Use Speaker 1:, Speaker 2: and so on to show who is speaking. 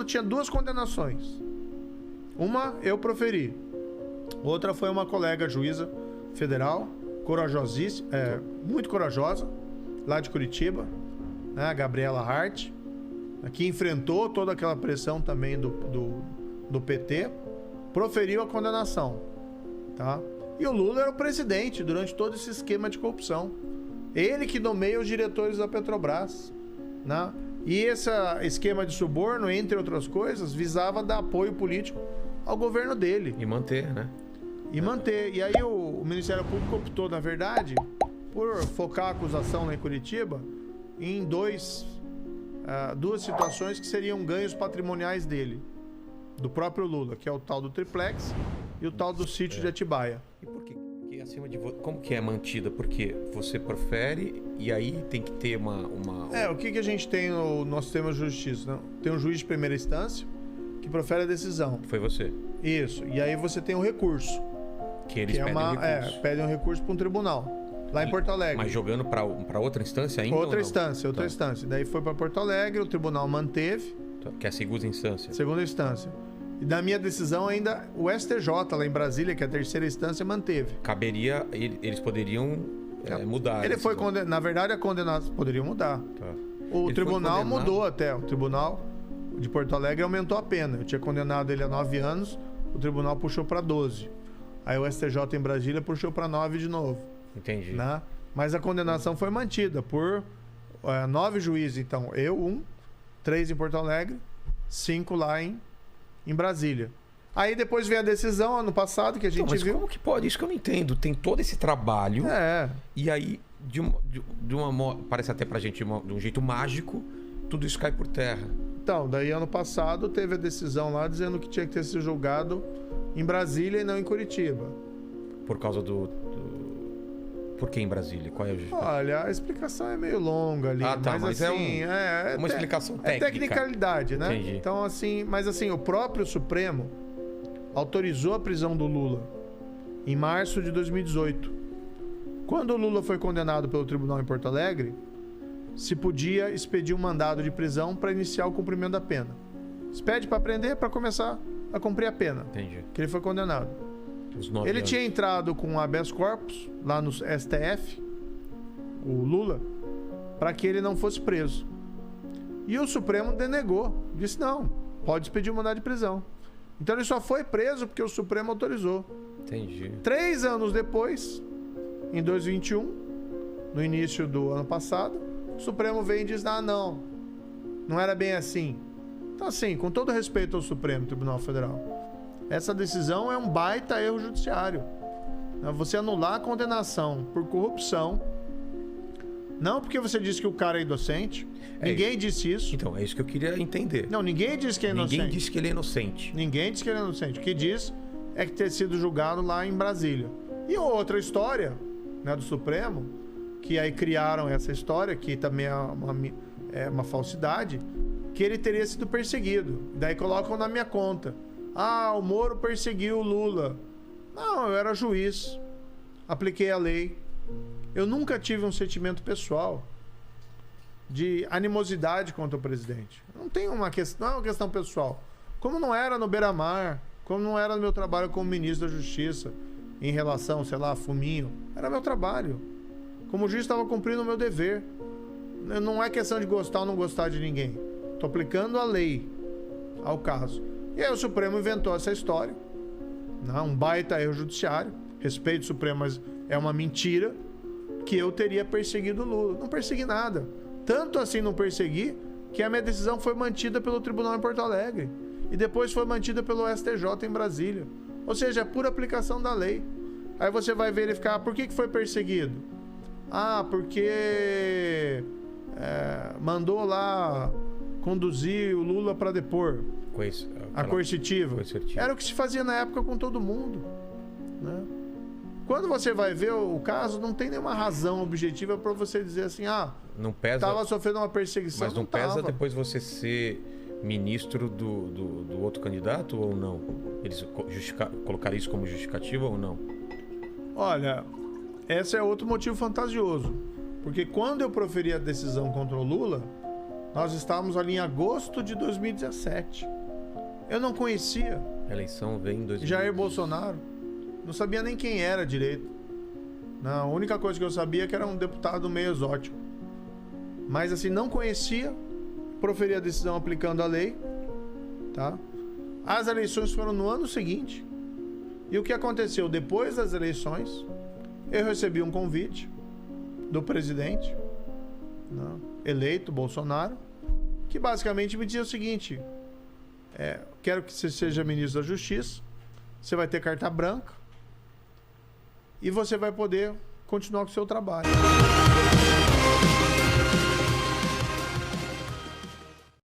Speaker 1: tinha 2 condenações. Uma eu proferi. Outra foi uma colega juíza federal, corajosíssima, muito corajosa, lá de Curitiba, né, a Gabriela Hart, que enfrentou toda aquela pressão também do PT, proferiu a condenação, tá? E o Lula era o presidente durante todo esse esquema de corrupção. Ele que nomeia os diretores da Petrobras, né? E esse esquema de suborno, entre outras coisas, visava dar apoio político ao governo dele.
Speaker 2: E manter, né?
Speaker 1: E manter. E aí o Ministério Público optou, na verdade, por focar a acusação lá em Curitiba em duas situações que seriam ganhos patrimoniais dele, do próprio Lula, que é o tal do triplex e o tal do sítio de Atibaia.
Speaker 2: E por que acima de como que é mantida? Porque você profere e aí tem que ter uma...
Speaker 1: o que a gente tem no nosso sistema de justiça? Né? Tem um juiz de primeira instância que profere a decisão.
Speaker 2: Foi você.
Speaker 1: Isso. E aí você tem um recurso.
Speaker 2: Que eles pedem recurso.
Speaker 1: Pedem um recurso para um tribunal. Lá em Porto Alegre.
Speaker 2: Mas jogando para outra instância ainda?
Speaker 1: Outra instância. Daí foi para Porto Alegre, o tribunal manteve.
Speaker 2: Que é a segunda instância.
Speaker 1: Segunda instância. E da minha decisão ainda o STJ lá em Brasília, que é a terceira instância, manteve.
Speaker 2: Caberia, eles poderiam mudar.
Speaker 1: Ele foi condenado. Na verdade, a condenação poderia mudar.
Speaker 2: Tá.
Speaker 1: O tribunal mudou até. O tribunal de Porto Alegre aumentou a pena. Eu tinha condenado ele a 9 anos, o tribunal puxou para 12. Aí o STJ em Brasília puxou para 9 de novo.
Speaker 2: Entendi.
Speaker 1: Né? Mas a condenação foi mantida por 9 juízes. Então, eu, 3 em Porto Alegre, 5 lá em Brasília. Aí depois veio a decisão, ano passado, que a gente viu...
Speaker 2: Mas como que pode? Isso que eu não entendo. Tem todo esse trabalho. E aí, parece até pra gente de um jeito mágico, tudo isso cai por terra.
Speaker 1: Então, daí ano passado teve a decisão lá dizendo que tinha que ter sido julgado em Brasília e não em Curitiba.
Speaker 2: Por causa Por que em Brasília? Qual é a justificativa?
Speaker 1: Olha, a explicação é meio longa ali.
Speaker 2: Mas
Speaker 1: assim,
Speaker 2: é uma explicação técnica.
Speaker 1: É tecnicalidade, né?
Speaker 2: Entendi.
Speaker 1: Então, assim, mas assim, o próprio Supremo autorizou a prisão do Lula em março de 2018. Quando o Lula foi condenado pelo tribunal em Porto Alegre, se podia expedir um mandado de prisão para iniciar o cumprimento da pena. Expede para prender, para começar a cumprir a pena.
Speaker 2: Entendi.
Speaker 1: Que ele foi condenado. Ele tinha entrado com um habeas corpus lá no STF, o Lula, para que ele não fosse preso. E o Supremo denegou. Disse, não, pode expedir um mandado de prisão. Então ele só foi preso porque o Supremo autorizou.
Speaker 2: Entendi.
Speaker 1: 3 anos depois, em 2021, no início do ano passado, o Supremo vem e diz, não era bem assim. Então assim, com todo respeito ao Supremo Tribunal Federal, essa decisão é um baita erro judiciário. Você anular a condenação por corrupção, não porque você disse que o cara é inocente. Ninguém disse isso.
Speaker 2: Então, é isso que eu queria entender.
Speaker 1: Não, ninguém disse que é inocente.
Speaker 2: Ninguém disse que ele é inocente.
Speaker 1: Ninguém disse que ele é inocente. O que diz é que ter sido julgado lá em Brasília. E outra história, né, do Supremo, que aí criaram essa história, que também é uma falsidade, que ele teria sido perseguido. Daí colocam na minha conta. O Moro perseguiu o Lula. Não, eu era juiz. Apliquei a lei. Eu nunca tive um sentimento pessoal de animosidade contra o presidente. Não tem uma questão, não é uma questão pessoal. Como não era no Beira-Mar, como não era no meu trabalho como ministro da Justiça, em relação, sei lá, a Fuminho. Era meu trabalho. Como juiz, estava cumprindo o meu dever. Não é questão de gostar ou não gostar de ninguém. Estou aplicando a lei ao caso. E aí o Supremo inventou essa história. Um baita erro judiciário. Respeito o Supremo, mas é uma mentira que eu teria perseguido o Lula. Não persegui nada. Tanto assim não persegui que a minha decisão foi mantida pelo tribunal em Porto Alegre. E depois foi mantida pelo STJ em Brasília. Ou seja, é pura aplicação da lei. Aí você vai verificar por que foi perseguido. Porque mandou lá conduzir o Lula para depor. A coercitiva. Era o que se fazia na época com todo mundo, né? Quando você vai ver o caso, não tem nenhuma razão objetiva para você dizer assim,
Speaker 2: não pesa,
Speaker 1: estava sofrendo uma perseguição.
Speaker 2: Mas não pesa depois você ser ministro do outro candidato ou não? Eles colocaram isso como justificativa ou não?
Speaker 1: Olha, esse é outro motivo fantasioso. Porque quando eu proferi a decisão contra o Lula, Nós estávamos ali em agosto de 2017. Eu não conhecia.
Speaker 2: A eleição veio em 2017.
Speaker 1: Jair Bolsonaro. Não sabia nem quem era direito. Não, a única coisa que eu sabia é que era um deputado meio exótico. Mas assim, não conhecia. Proferi a decisão aplicando a lei. Tá? As eleições foram no ano seguinte. E o que aconteceu? Depois das eleições, eu recebi um convite do presidente, né, eleito, Bolsonaro, que basicamente me dizia o seguinte: quero que você seja ministro da Justiça, você vai ter carta branca e você vai poder continuar com o seu trabalho.